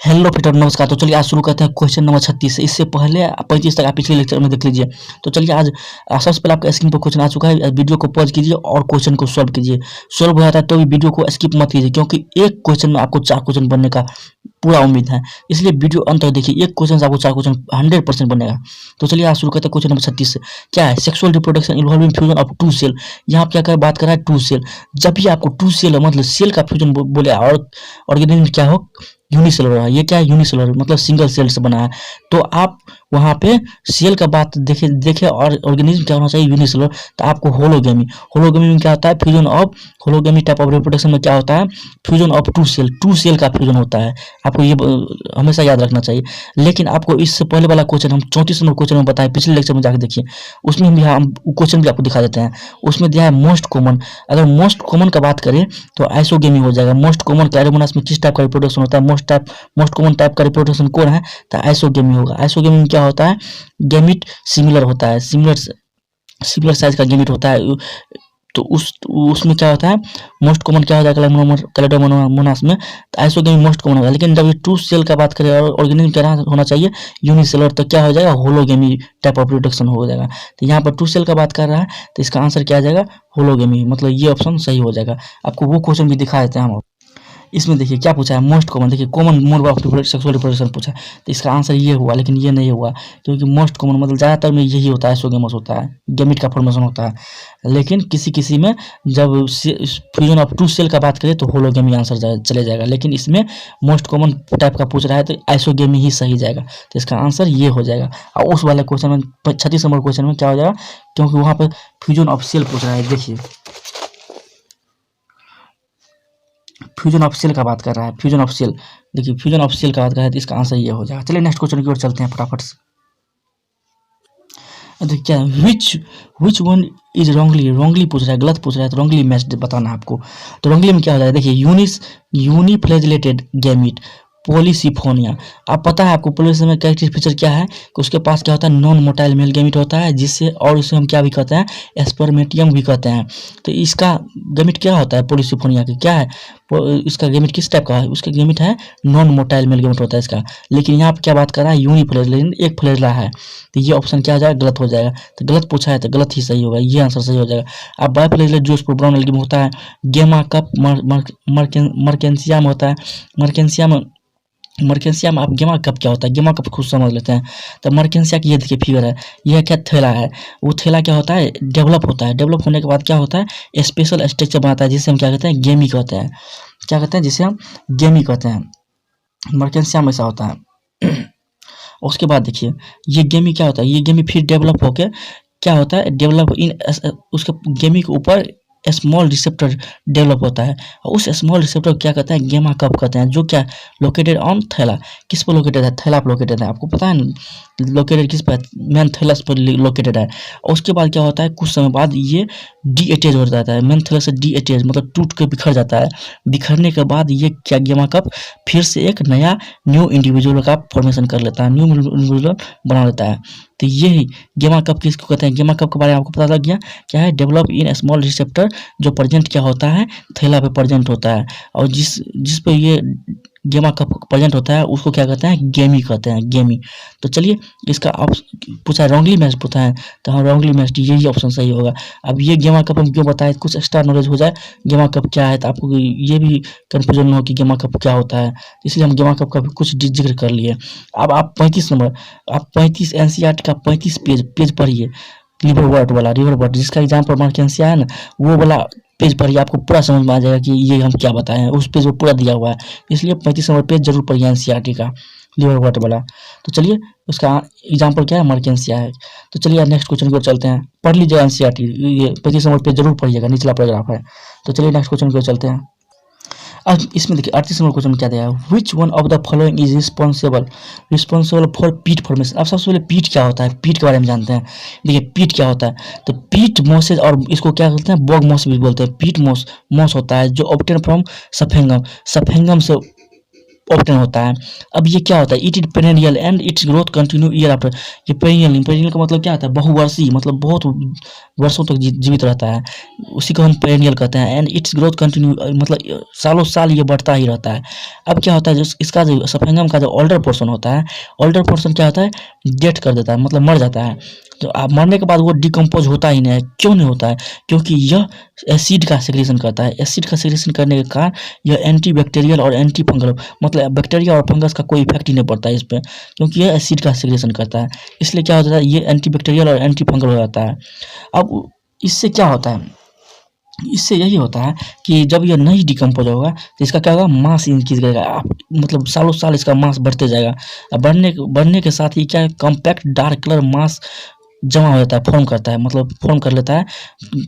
Hello fitter नमस्कार। तो चलिए आज शुरू करते हैं क्वेश्चन नंबर 36 से। इससे पहले 35 तक आप पिछले लेक्चर में देख लीजिए। तो चलिए आज सबसे पहले आपका स्क्रीन पर क्वेश्चन आ चुका है। वीडियो को पॉज कीजिए और क्वेश्चन को सॉल्व कीजिए। सॉल्व हो जाता है तो भी वीडियो को स्किप मत कीजिए, क्योंकि एक क्वेश्चन में आपको 4 क्वेश्चन बनने का पूरा उम्मीद है। इसलिए वीडियो अंत तक देखिए, एक क्वेश्चन से आपको 4 क्वेश्चन 100% बनेगा। तो चलिए आज शुरू करते हैं क्वेश्चन नंबर 36 से। क्या है? Sexual reproduction involving fusion of 2 cell. यहाँ क्या कर बात कर रहा है 2 सेल। जब भी आपको 2 सेल मतलब सेल का फ्यूजन बोले और ऑर्गेनिज्म क्या हो, यूनिसेलुलर है। ये क्या है? यूनिसेलुलर मतलब सिंगल सेल से बना है। तो आप वहाँ पे सेल का बात देखे और ऑर्गेनिज्म क्या होना चाहिए? यूनिसेलुलर। तो आपको होलोगेमी, होलोगेमी में क्या होता है? Fusion of, hologamy type of reproduction में क्या होता है? फ्यूजन ऑफ 2 सेल का फ्यूजन होता है। आपको ये हमेशा याद रखना चाहिए। लेकिन आपको इससे पहले वाला क्वेश्चन हम 34 नंबर क्वेश्चन में बताए, पिछले लेक्चर में जाकर देखिए। उसमें हम क्वेश्चन भी आपको दिखा देते हैं। उसमें दिया है मोस्ट कॉमन। अगर मोस्ट कॉमन का बात करें तो आइसोगेमी हो जाएगा। मोस्ट कॉमन कैरोमोनास में किस टाइप का रिप्रोडक्शन होता है? मोस्ट कॉमन टाइप का रिप्रोडक्शन कौन है? तो आइसोगेमी होगा। आइसोगेमी में क्या होता है? गेमिट सिमिलर होता है, सिमिलर साइज का गेमिट होता है। तो उसमें क्या होता है? मोस्ट कॉमन क्या हो जाएगा कैलेडोमोनास में? तो आइसोगेमी मोस्ट कॉमन होगा। लेकिन जब ये 2 सेल का बात करें और ऑर्गेनिज्म क्या होना चाहिए? यूनिसेलुलर, तो क्या हो जाएगा? होलोगेमी टाइप ऑफ रिप्रोडक्शन हो जाएगा। तो यहाँ पर 2 सेल का बात कर रहा है, तो इसका आंसर क्या आ जाएगा? होलोगेमी। मतलब ये ऑप्शन सही हो जाएगा। आपको वो क्वेश्चन भी दिखा देते हैं हम। इसमें देखिए क्या पूछा है? Most common. देखिए common mode of sexual reproduction पूछा है, तो इसका आंसर ये हुआ। लेकिन ये नहीं हुआ, क्योंकि मोस्ट कॉमन मतलब ज़्यादातर में यही होता है, आइसोगेमस होता है, गेमिट का फॉर्मेशन होता है। लेकिन किसी किसी में जब फ्यूजन ऑफ 2 सेल का बात करें तो होलोगेमी आंसर चले जाएगा। लेकिन इसमें मोस्ट कॉमन टाइप का पूछ रहा है तो आइसोगेमी ही सही जाएगा। तो इसका आंसर ये हो जाएगा। और उस वाले क्वेश्चन में 36 नंबर क्वेश्चन में क्या हो जाएगा? क्योंकि वहाँ पर फ्यूजन ऑफ सेल पूछ रहा है। देखिए फ्यूजन ऑफ सेल का बात कर रहा है, फ्यूजन ऑफ सेल। देखिए फ्यूजन ऑफ सेल का बात कर रहा है, तो इसका आंसर ये हो जाएगा। चलिए नेक्स्ट क्वेश्चन की ओर चलते हैं फटाफट से। तो क्या विच वन इज रॉन्गली पूछ रहा है, गलत पूछ रहा है, तो रॉन्गली मैच बताना है आपको। तो रॉन्गली में क्या हो जाएगा? देखिए यूनिफ्लेजिलेटेड गैमीट पॉलीसिफोनिया। आप पता है आपको पॉलीसिफोनिया में कैरेक्टरिस्टिक फीचर क्या है? कि उसके पास क्या होता है? नॉन मोटाइल मेल गैमीट होता है, जिससे और उसे हम क्या भी कहते हैं? एस्पर्मेटियम भी कहते हैं। तो इसका गैमीट क्या होता है? पॉलीसिफोनिया की क्या है? इसका गैमीट किस टाइप का है? उसका गैमीट है नॉन मोटाइल मेल गैमीट होता है इसका। लेकिन यहाँ पे क्या बात कर रहा है? यूनिफ्लेजिलेटेड, एक फ्लेजला है। तो ये ऑप्शन क्या हो जाएगा? गलत हो जाएगा। तो गलत पूछा है तो गलत ही सही होगा, ये आंसर सही हो जाएगा। अब बायोफ्लेजिलेट जो ब्राउन एल्गियम होता है, गेमा कप मर्केंसिया में होता है। मर्केंसिया में आप गेमा कप क्या होता है? गेमा कप खुद समझ लेते हैं। तो मर्केंसिया की ये देखिए फिगर है, यह क्या थैला है? वो थैला क्या होता है? डेवलप होता है। डेवलप होने के बाद क्या होता है? स्पेशल स्ट्रक्चर बनाता है, जिसे हम क्या कहते हैं? गेमी कहते हैं। क्या कहते हैं? जिसे हम गेमी कहते हैं। मर्केंसिया में ऐसा होता है। उसके बाद देखिए ये गेमी क्या होता है? ये गेमी फिर डेवलप होकर क्या होता है? डेवलप इन उसके गेमी के ऊपर स्मॉल रिसेप्टर डेवलप होता है, और उस स्मॉल रिसेप्टर को क्या कहते हैं? गेमा कप कहते हैं, जो क्या लोकेटेड ऑन थैला। किस पर लोकेटेड है? थैला पर लोकेटेड है। आपको पता है ना लोकेटेड किस पर? मेन थैलस पर लोकेटेड है। और उसके बाद क्या होता है? कुछ समय बाद ये डी अटैच हो जाता है, मेन थैलस से डी अटैच मतलब टूट के बिखर जाता है। बिखरने के बाद ये क्या गेमा कप फिर से एक न्यू इंडिविजुअल का फॉर्मेशन कर लेता है, न्यू इंडिविजुअल बना लेता है। तो यही गेमा कप किसको कहते हैं? गेमा कप के बारे में आपको पता लग गया। क्या है? डेवलप इन स्मॉल रिसेप्टर, जो प्रेजेंट क्या होता है? थैला पे प्रेजेंट होता है। और जिस पे ये गेमा कप प्रेजेंट होता है उसको क्या कहते हैं? गेमी कहते हैं, गेमी। तो चलिए इसका आप पूछा रॉन्गली मैच पूछा है, तो हाँ रॉन्गली मैच यही ऑप्शन सही होगा। अब ये गेमा कप हम क्यों बताए? कुछ एक्स्ट्रा नॉलेज हो जाए गेमा कप क्या है, तो आपको ये भी कन्फ्यूजन हो कि गेमा कप क्या होता है। इसलिए हम गेमा कप का भी कुछ जिक्र कर लिए। अब आप 35 नंबर, आप 35 एनसीईआरटी का 35 पेज पढ़िए, रिवर वर्ड जिसका एग्जाम्पल मर्केंसिया है ना, वो वाला पेज पढ़िए, आपको पूरा समझ में आ जाएगा कि ये हम क्या बताए हैं। उस पेज में पूरा दिया हुआ है, इसलिए 35 नंबर पेज जरूर पढ़िए एनसीईआरटी का लिवर वर्ड वाला। तो चलिए उसका एग्जाम्पल क्या है? मर्केंसिया है। तो चलिए नेक्स्ट क्वेश्चन की ओर चलते हैं। पढ़ लीजिए एनसीईआरटी, ये 35 नंबर पेज जरूर पढ़िएगा, निचला पैराग्राफ है। तो चलिए नेक्स्ट क्वेश्चन की ओर चलते हैं। अब इसमें देखिए 38 नंबर क्वेश्चन क्या दिया है? Which one of the following is responsible for पीट फॉर्मेशन। अब सबसे पहले पीट क्या होता है? पीट के बारे में जानते हैं। देखिए पीट क्या होता है? तो पीट मॉसेज, और इसको क्या कहते हैं? बॉग मॉस भी बोलते हैं। पीट मॉस होता है जो ऑब्टेन फ्रॉम सफेंगम से ऑप्टेन होता है। अब ये क्या होता है, it is perennial and it's growth continue year after. ये पेरेनियल, पेरेनियल का मतलब क्या होता है, बहुवर्षीय, मतलब बहुत वर्षों तक जीवित रहता है, उसी को हम पेरेनियल कहते हैं। एंड इट्स ग्रोथ कंटिन्यू, मतलब सालों साल ये बढ़ता ही रहता है। अब क्या होता है, जो इसका जो सफेंगम का जो ओल्डर पोर्शन होता है, ओल्डर पोर्शन क्या होता है, डेथ कर देता है, मतलब मर जाता है। तो आप मरने के बाद वो डिकम्पोज होता ही नहीं है। क्यों नहीं होता है, क्योंकि यह एसिड का सेक्रेशन करता है। एसिड का सेक्रेशन करने के कारण यह एंटी बैक्टीरियल और एंटी फंगल, मतलब बैक्टीरिया और फंगस का कोई इफेक्ट ही नहीं पड़ता है इस पर, क्योंकि यह एसिड का सेक्रेशन करता है। इसलिए क्या होता है, ये एंटी बैक्टीरियल और एंटी फंगल हो जाता है। अब इससे क्या होता है, इससे यही होता है कि जब यह नहीं डिकम्पोज होगा तो इसका क्या होगा, मास इंक्रीज करेगा। आप मतलब सालों साल इसका मास बढ़ते जाएगा। अब बढ़ने के साथ ही क्या, कॉम्पैक्ट डार्क कलर मास जमा हो जाता है, फॉर्म करता है, मतलब फॉर्म कर लेता है।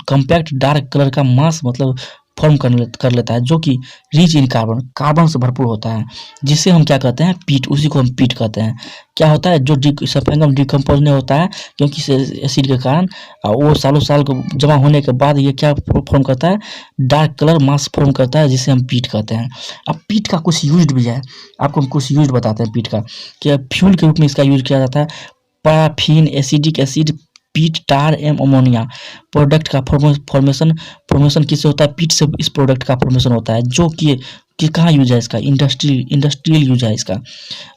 कॉम्पैक्ट डार्क कलर का मास मतलब फॉर्म कर लेता है, जो कि रिच इन कार्बन, कार्बन से भरपूर होता है, जिससे हम क्या कहते हैं, पीट, उसी को हम पीट कहते हैं। क्या होता है, जो सफेंगम डिकम्पोज नहीं होता है क्योंकि एसिड के कारण, वो सालों साल को जमा होने के बाद ये क्या फॉर्म करता है, डार्क कलर मास फॉर्म करता है, जिसे हम पीट कहते हैं। अब पीट का कुछ यूज भी है, आपको हम कुछ यूज बताते हैं पीट का, कि फ्यूल के रूप में इसका यूज किया जाता है। पैराफिन, एसिडिक एसिड, पीट, टार एवं अमोनिया प्रोडक्ट का फॉर्मेशन किससे होता है, पीट से इस प्रोडक्ट का फॉर्मेशन होता है, जो कि कहाँ यूज है इसका, इंडस्ट्रियल यूज है इसका।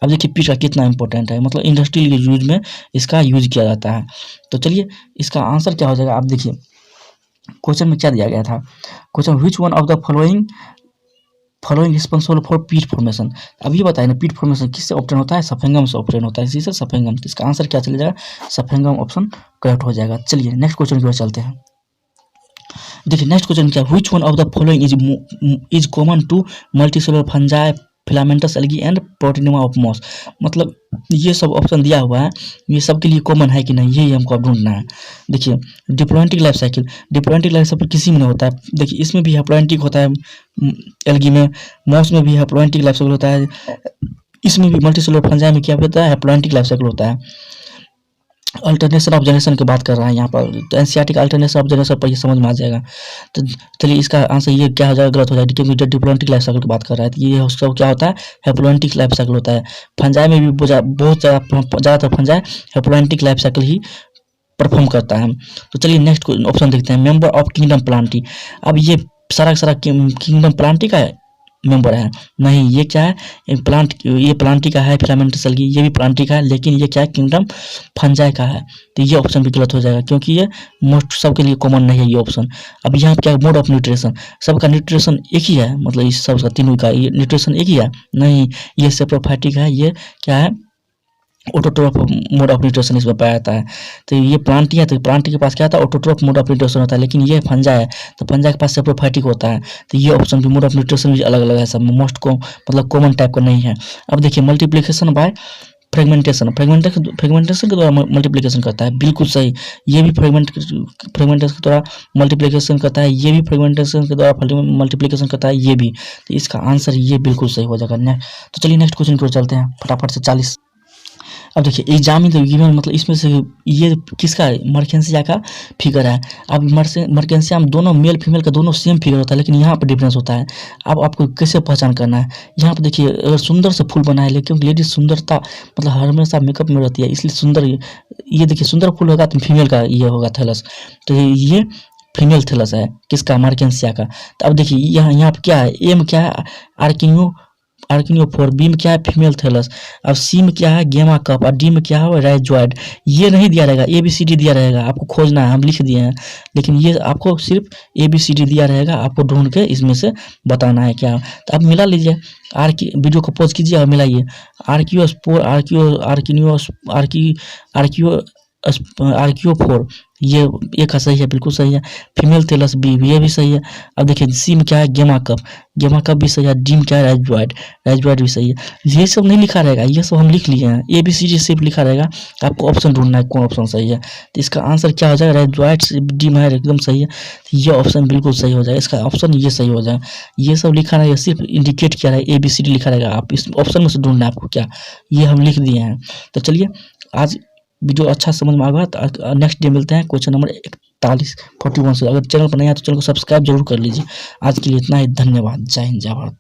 अब देखिए पीट का कितना इंपॉर्टेंट है, मतलब इंडस्ट्रियल यूज में इसका यूज किया जाता है। तो चलिए इसका आंसर क्या हो जाएगा, आप देखिए क्वेश्चन में क्या दिया गया था। Question, which one of the following responsible for पीट फॉर्मेशन। अब ये बताए ना, पीट फॉर्मेशन किससे ऑप्टेन होता है, सफेंगम से ऑप्टेन होता है, इसी से सफेंगम। तो इसका आंसर क्या चला जाएगा, सफेंगम ऑप्शन करेक्ट हो जाएगा। चलिए नेक्स्ट क्वेश्चन की ओर चलते हैं। देखिए नेक्स्ट क्वेश्चन क्या, which one of the following is common to multicellular fungi, filamentous algae and protonema of moss. मतलब ये सब ऑप्शन दिया हुआ है, ये सब के लिए कॉमन है कि नहीं, यही हमको अब ढूंढना है। देखिए डिप्लॉयंटिक लाइफ साइकिल, डिप्लॉयंटिक लाइफ साइकिल किसी में नहीं होता है। देखिए इसमें भी हैप्लॉयंटिक होता है, एल्गी में, मॉस में भी हैप्लॉयंटिक लाइफ साइकिल होता है, इसमें भी मल्टीसेलुलर फंजाई में क्या होता है, हैप्लॉयंटिक लाइफ साइकिल होता है। अल्टरनेशन ऑफ जनरेशन की बात कर रहा है यहाँ पर, तो एनसीईआरटी का अल्टरनेशन ऑफ जनरेशन पर ये समझ में आ जाएगा। तो चलिए इसका आंसर ये क्या हो जाएगा, गलत हो जाएगा, क्योंकि डिप्लॉयंटिक लाइफ साइकिल की बात कर रहा है। तो ये सब क्या होता है, हैप्लॉयंटिक लाइफ साइकिल होता है। फंजाई में भी बहुत ज़्यादातर फंजाई हैप्लॉयंटिक लाइफ साइकिल ही परफॉर्म करता है। तो चलिए नेक्स्ट ऑप्शन देखते हैं, मेंबर ऑफ किंगडम प्लांटी। अब ये सारा किंगडम प्लांटी का मेंबर है, नहीं, ये क्या है, ये प्लांटी का है, फिलामेंटस एल्गी ये भी प्लांटी का है, लेकिन ये क्या है, किंगडम फंजाई का है। तो ये ऑप्शन भी गलत हो जाएगा, क्योंकि ये मोस्ट सबके लिए कॉमन नहीं है ये ऑप्शन। अब यहाँ क्या, मोड ऑफ न्यूट्रिशन, सबका न्यूट्रिशन एक ही है, मतलब इस सबका तीनों का ये न्यूट्रिशन एक ही है, नहीं, ये सेप्रोफाइटिक है, ये क्या है, ऑटोट्रॉफ मोड ऑफ न्यूट्रिशन इसमें पाया जाता है। तो ये प्लांटी है, तो प्लांटी के पास क्या होता है, ऑटोट्रॉफ मोड ऑफ न्यूट्रिशन होता है, लेकिन ये फंजा है, तो फंजा के पास सेप्रोफाइटिक होता है। तो ये ऑप्शन भी मोड ऑफ न्यूट्रिशन भी अलग अलग है, सब मोस्ट को मतलब कॉमन टाइप का नहीं है। अब देखिए मल्टीप्लिकेशन बाय फ्रेगमेंटेशन के द्वारा मल्टीप्लिकेशन करता है, बिल्कुल सही। ये भी फ्रेगमेंटेशन के द्वारा मल्टीप्लिकेशन करता है, ये भी फ्रेगमेंटेशन के द्वारा मल्टीप्लिकेशन करता है, ये भी। तो इसका आंसर ये बिल्कुल सही हो जाएगा। तो चलिए नेक्स्ट क्वेश्चन की ओर चलते हैं फटाफट से 40। अब देखिए एग्जामिन द गिवन, मतलब इसमें से ये किसका है, मर्केंसिया का फिगर है। अब मर्केंसिया में दोनों मेल फीमेल का दोनों सेम फिगर होता है, लेकिन यहाँ पर डिफरेंस होता है। अब आपको कैसे पहचान करना है, यहाँ पर देखिए अगर सुंदर से फूल बना है, लेकिन लेडीज सुंदरता मतलब हमेशा मेकअप में रहती है, इसलिए सुंदर, ये देखिए सुंदर फूल होगा तो फीमेल का ये होगा थैलस, तो ये फीमेल थैलस है किसका, मार्केंसिया का। तो अब देखिए यहाँ पर क्या है, ए में क्या है, आर्किनियोफोर, बी में क्या है, फीमेल थैलस, अब सी में क्या है, गेमा कप, और डी में क्या है, राइजोइड। ये नहीं दिया रहेगा, ABCD दिया रहेगा, आपको खोजना है, हम लिख दिए हैं, लेकिन ये आपको सिर्फ ABCD दिया रहेगा, आपको ढूंढ के इसमें से बताना है क्या। तो आप मिला लीजिए, वीडियो को पॉज कीजिए और मिलाइए, आर्कियोफोर ये एक सही है, बिल्कुल सही है। फीमेल थैलस बी, ये भी सही है। अब देखिए सी में क्या है, गेमा कप भी सही है। डी में क्या है, राइजोइड भी सही है। ये सब नहीं लिखा रहेगा, ये सब हम लिख लिए हैं, ABCD सिर्फ लिखा रहेगा, आपको ऑप्शन ढूंढना है कौन ऑप्शन सही है। तो इसका आंसर क्या हो जाएगा, राइजोइड, डी में है, एकदम सही है। तो ये ऑप्शन बिल्कुल सही हो जाएगा, इसका ऑप्शन ये सही हो जाएगा। ये सब लिखा रहेगा, सिर्फ इंडिकेट किया रहेगा, ABCD लिखा रहेगा, आप इस ऑप्शन में से ढूंढना है आपको क्या, ये हम लिख दिए हैं। तो चलिए आज वीडियो अच्छा समझ में आ गया, तो नेक्स्ट डे मिलते हैं क्वेश्चन नंबर 41 से। अगर चैनल पर नहीं आया तो चैनल को सब्सक्राइब जरूर कर लीजिए। आज के लिए इतना ही, धन्यवाद, जय हिंद, जय भारत।